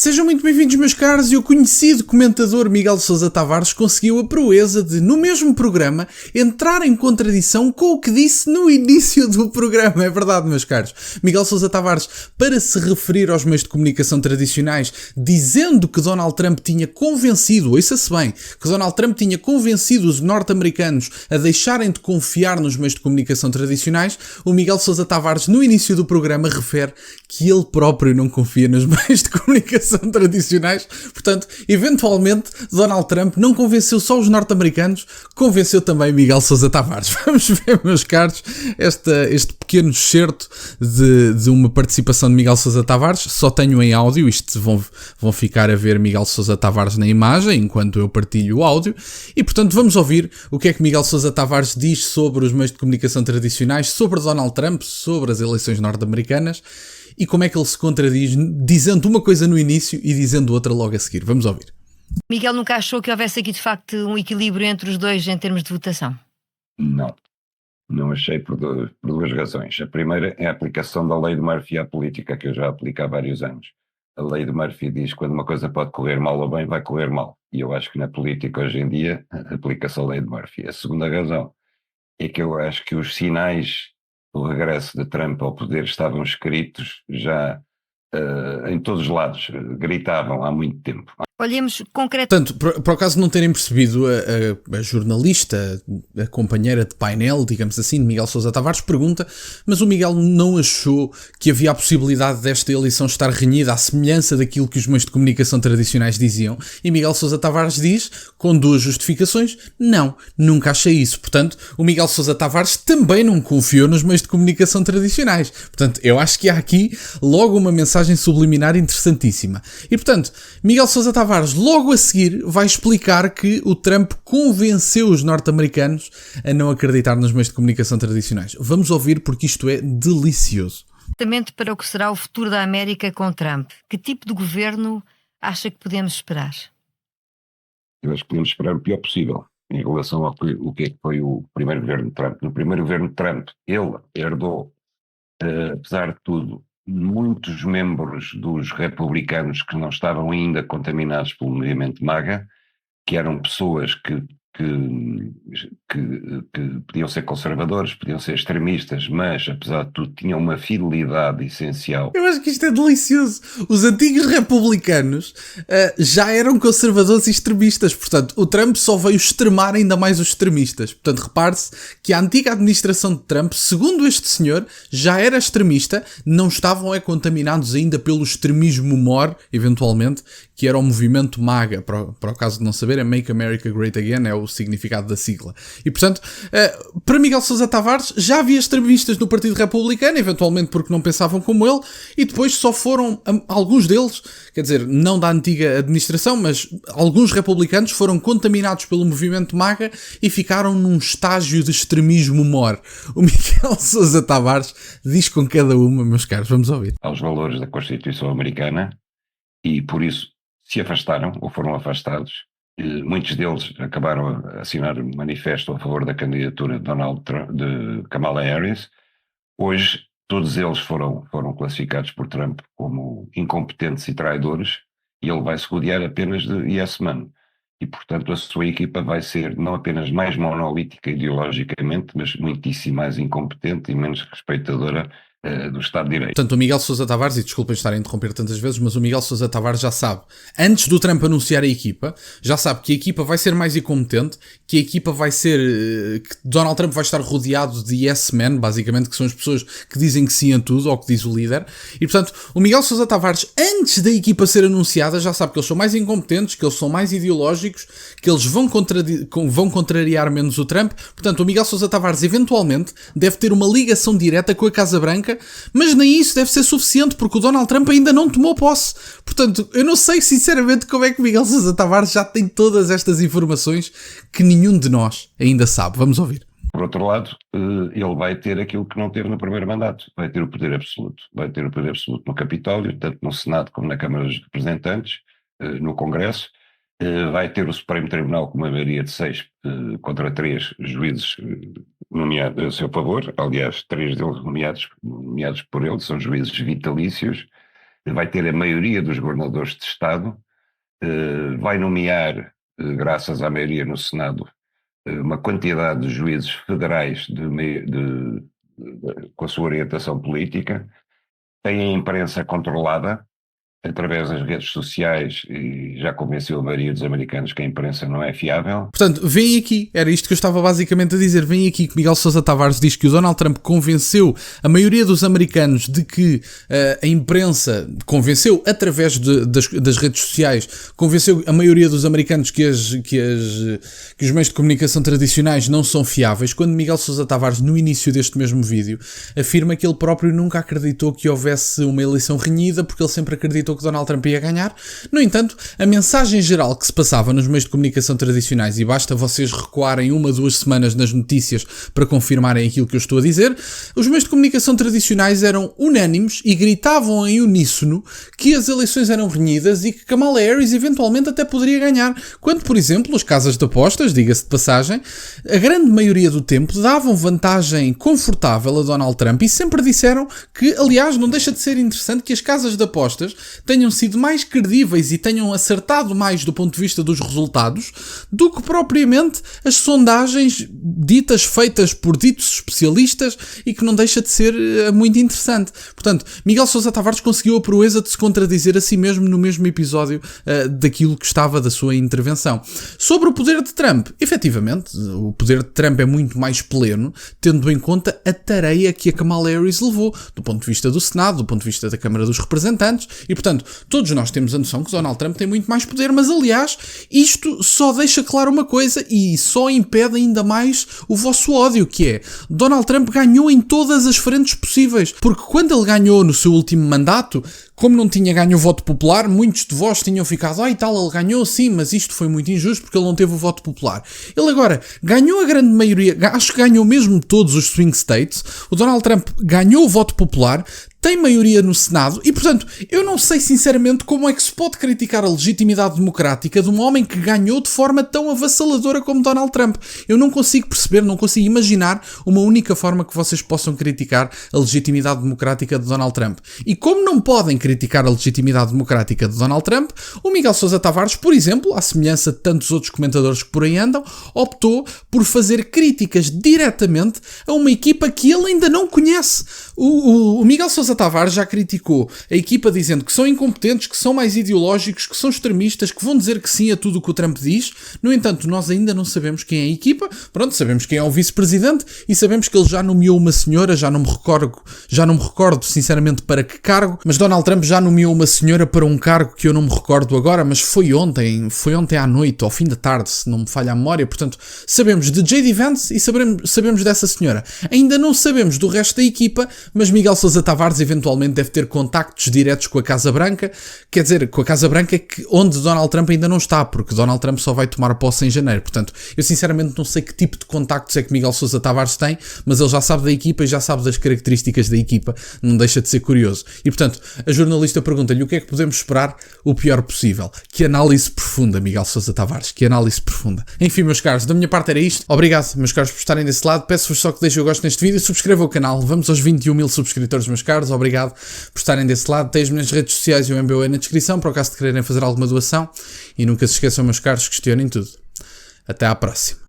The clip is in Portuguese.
Sejam muito bem-vindos, meus caros, e o conhecido comentador Miguel Sousa Tavares conseguiu a proeza de, no mesmo programa, entrar em contradição com o que disse no início do programa. É verdade, meus caros. Miguel Sousa Tavares, para se referir aos meios de comunicação tradicionais, dizendo que Donald Trump tinha convencido, ouça-se bem, que Donald Trump tinha convencido os norte-americanos a deixarem de confiar nos meios de comunicação tradicionais, o Miguel Sousa Tavares, no início do programa, refere que ele próprio não confia nos meios de comunicação tradicionais. Portanto, eventualmente, Donald Trump não convenceu só os norte-americanos, convenceu também Miguel Sousa Tavares. Vamos ver, meus caros, este pequeno excerto de uma participação de Miguel Sousa Tavares. Só tenho em áudio, isto vão ficar a ver Miguel Sousa Tavares na imagem, enquanto eu partilho o áudio. E, portanto, vamos ouvir o que é que Miguel Sousa Tavares diz sobre os meios de comunicação tradicionais, sobre Donald Trump, sobre as eleições norte-americanas, e como é que ele se contradiz, dizendo uma coisa no início e dizendo outra logo a seguir. Vamos ouvir. Miguel nunca achou que houvesse aqui de facto um equilíbrio entre os dois em termos de votação? Não achei por duas razões. A primeira é a aplicação da lei de Murphy à política, que eu já aplico há vários anos. A lei de Murphy diz que quando uma coisa pode correr mal ou bem, vai correr mal. E eu acho que na política hoje em dia aplica-se a lei de Murphy. A segunda razão é que eu acho que os sinais do regresso de Trump ao poder estavam escritos já em todos os lados, gritavam há muito tempo. Olhemos concretamente. Portanto, por acaso não terem percebido, a jornalista, a companheira de painel, digamos assim, de Miguel Sousa Tavares, pergunta, mas o Miguel não achou que havia a possibilidade desta eleição estar renhida à semelhança daquilo que os meios de comunicação tradicionais diziam? E Miguel Sousa Tavares diz, com duas justificações, não, nunca achei isso. Portanto, o Miguel Sousa Tavares também não confiou nos meios de comunicação tradicionais. Portanto, eu acho que há aqui logo uma mensagem subliminar interessantíssima. E, portanto, Miguel Sousa Tavares logo a seguir vai explicar que o Trump convenceu os norte-americanos a não acreditar nos meios de comunicação tradicionais. Vamos ouvir porque isto é delicioso. Para o que será o futuro da América com Trump, que tipo de governo acha que podemos esperar? Eu acho que podemos esperar o pior possível em relação ao que é que foi o primeiro governo de Trump. No primeiro governo de Trump, ele herdou, apesar de tudo, muitos membros dos republicanos que não estavam ainda contaminados pelo movimento MAGA, que eram pessoas que podiam ser conservadores, podiam ser extremistas, mas, apesar de tudo, tinham uma fidelidade essencial. Eu acho que isto é delicioso. Os antigos republicanos já eram conservadores e extremistas. Portanto, o Trump só veio extremar ainda mais os extremistas. Portanto, repare-se que a antiga administração de Trump, segundo este senhor, já era extremista, não estavam contaminados ainda pelo extremismo mor, eventualmente, que era o movimento MAGA. Para o caso de não saber, é Make America Great Again, é o significado da sigla. E, portanto, para Miguel Sousa Tavares, já havia extremistas no Partido Republicano, eventualmente porque não pensavam como ele, e depois só foram, alguns deles, quer dizer, não da antiga administração, mas alguns republicanos foram contaminados pelo movimento MAGA e ficaram num estágio de extremismo mor. O Miguel Sousa Tavares diz com cada uma, meus caros, vamos ouvir. Aos valores da Constituição Americana, e por isso se afastaram ou foram afastados. Muitos deles acabaram a assinar um manifesto a favor da candidatura de Donald Trump, de Kamala Harris. Hoje, todos eles foram classificados por Trump como incompetentes e traidores, e ele vai se rodear apenas de yes man. E, portanto, a sua equipa vai ser não apenas mais monolítica ideologicamente, mas muitíssimo mais incompetente e menos respeitadora do Estado de Direito. Portanto, o Miguel Sousa Tavares, e desculpem estar a interromper tantas vezes, mas o Miguel Sousa Tavares já sabe, antes do Trump anunciar a equipa, já sabe que a equipa vai ser mais incompetente, que a equipa vai ser, que Donald Trump vai estar rodeado de yes men, basicamente, que são as pessoas que dizem que sim a tudo, ou que diz o líder, e portanto, o Miguel Sousa Tavares, antes da equipa ser anunciada, já sabe que eles são mais incompetentes, que eles são mais ideológicos, que eles vão contrariar menos o Trump. Portanto, o Miguel Sousa Tavares, eventualmente, deve ter uma ligação direta com a Casa Branca, mas nem isso deve ser suficiente, porque o Donald Trump ainda não tomou posse. Portanto, eu não sei sinceramente como é que o Miguel Sousa Tavares já tem todas estas informações que nenhum de nós ainda sabe. Vamos ouvir. Por outro lado, ele vai ter aquilo que não teve no primeiro mandato, vai ter o poder absoluto. Vai ter o poder absoluto no Capitólio, tanto no Senado como na Câmara dos Representantes, no Congresso. Vai ter o Supremo Tribunal com uma maioria de 6 contra 3 juízes nomeados a seu favor, aliás, 3 deles nomeados por ele, são juízes vitalícios. vai ter a maioria dos governadores de Estado, vai nomear, graças à maioria no Senado, uma quantidade de juízes federais com a sua orientação política, tem a imprensa controlada através das redes sociais e já convenceu a maioria dos americanos que a imprensa não é fiável. Portanto, vem aqui, era isto que eu estava basicamente a dizer, vem aqui que Miguel Sousa Tavares diz que o Donald Trump convenceu a maioria dos americanos de que a imprensa convenceu através das redes sociais, convenceu a maioria dos americanos que os meios de comunicação tradicionais não são fiáveis, quando Miguel Sousa Tavares, no início deste mesmo vídeo, afirma que ele próprio nunca acreditou que houvesse uma eleição renhida, porque ele sempre acreditou que Donald Trump ia ganhar. No entanto, a mensagem geral que se passava nos meios de comunicação tradicionais, e basta vocês recuarem 1 ou 2 semanas nas notícias para confirmarem aquilo que eu estou a dizer, os meios de comunicação tradicionais eram unânimes e gritavam em uníssono que as eleições eram renhidas e que Kamala Harris eventualmente até poderia ganhar, quando, por exemplo, as casas de apostas, diga-se de passagem, a grande maioria do tempo davam vantagem confortável a Donald Trump e sempre disseram que, aliás, não deixa de ser interessante que as casas de apostas tenham sido mais credíveis e tenham acertado mais do ponto de vista dos resultados do que propriamente as sondagens ditas feitas por ditos especialistas e que não deixa de ser muito interessante. Portanto, Miguel Sousa Tavares conseguiu a proeza de se contradizer a si mesmo no mesmo episódio daquilo que estava da sua intervenção. Sobre o poder de Trump, efetivamente, o poder de Trump é muito mais pleno, tendo em conta a tareia que a Kamala Harris levou, do ponto de vista do Senado, do ponto de vista da Câmara dos Representantes, e portanto, todos nós temos a noção que Donald Trump tem muito mais poder, mas aliás, isto só deixa claro uma coisa e só impede ainda mais o vosso ódio, que é, Donald Trump ganhou em todas as frentes possíveis, porque quando ele ganhou no seu último mandato, como não tinha ganho o voto popular, muitos de vós tinham ficado, e tal, ele ganhou sim, mas isto foi muito injusto porque ele não teve o voto popular. Ele agora ganhou a grande maioria, acho que ganhou mesmo todos os swing states, o Donald Trump ganhou o voto popular, tem maioria no Senado e, portanto, eu não sei sinceramente como é que se pode criticar a legitimidade democrática de um homem que ganhou de forma tão avassaladora como Donald Trump. Eu não consigo perceber, não consigo imaginar uma única forma que vocês possam criticar a legitimidade democrática de Donald Trump. E como não podem criticar a legitimidade democrática de Donald Trump, o Miguel Sousa Tavares, por exemplo, à semelhança de tantos outros comentadores que por aí andam, optou por fazer críticas diretamente a uma equipa que ele ainda não conhece. O Miguel Sousa Tavares já criticou a equipa dizendo que são incompetentes, que são mais ideológicos, que são extremistas, que vão dizer que sim a tudo o que o Trump diz. No entanto, nós ainda não sabemos quem é a equipa. Pronto, sabemos quem é o vice-presidente e sabemos que ele já nomeou uma senhora, já não me recordo sinceramente para que cargo, mas Donald Trump já nomeou uma senhora para um cargo que eu não me recordo agora, mas foi ontem à noite, ao fim da tarde, se não me falha a memória. Portanto, sabemos de J.D. Vance e sabemos dessa senhora. Ainda não sabemos do resto da equipa, mas Miguel Sousa Tavares eventualmente deve ter contactos diretos com a Casa Branca, quer dizer, com a Casa Branca onde Donald Trump ainda não está, porque Donald Trump só vai tomar posse em janeiro. Portanto, eu sinceramente não sei que tipo de contactos é que Miguel Sousa Tavares tem, mas ele já sabe da equipa e já sabe das características da equipa, não deixa de ser curioso. E portanto, a jornalista pergunta-lhe o que é que podemos esperar o pior possível. Que análise profunda, Miguel Sousa Tavares, que análise profunda. Enfim, meus caros, da minha parte era isto. Obrigado, meus caros, por estarem desse lado. Peço-vos só que deixem o gosto neste vídeo, subscrevam o canal. Vamos aos 21.000 subscritores, meus caros. Obrigado por estarem desse lado. Tens as minhas redes sociais e o MBA na descrição, para o caso de quererem fazer alguma doação. E nunca se esqueçam, meus caros, questionem tudo. Até à próxima.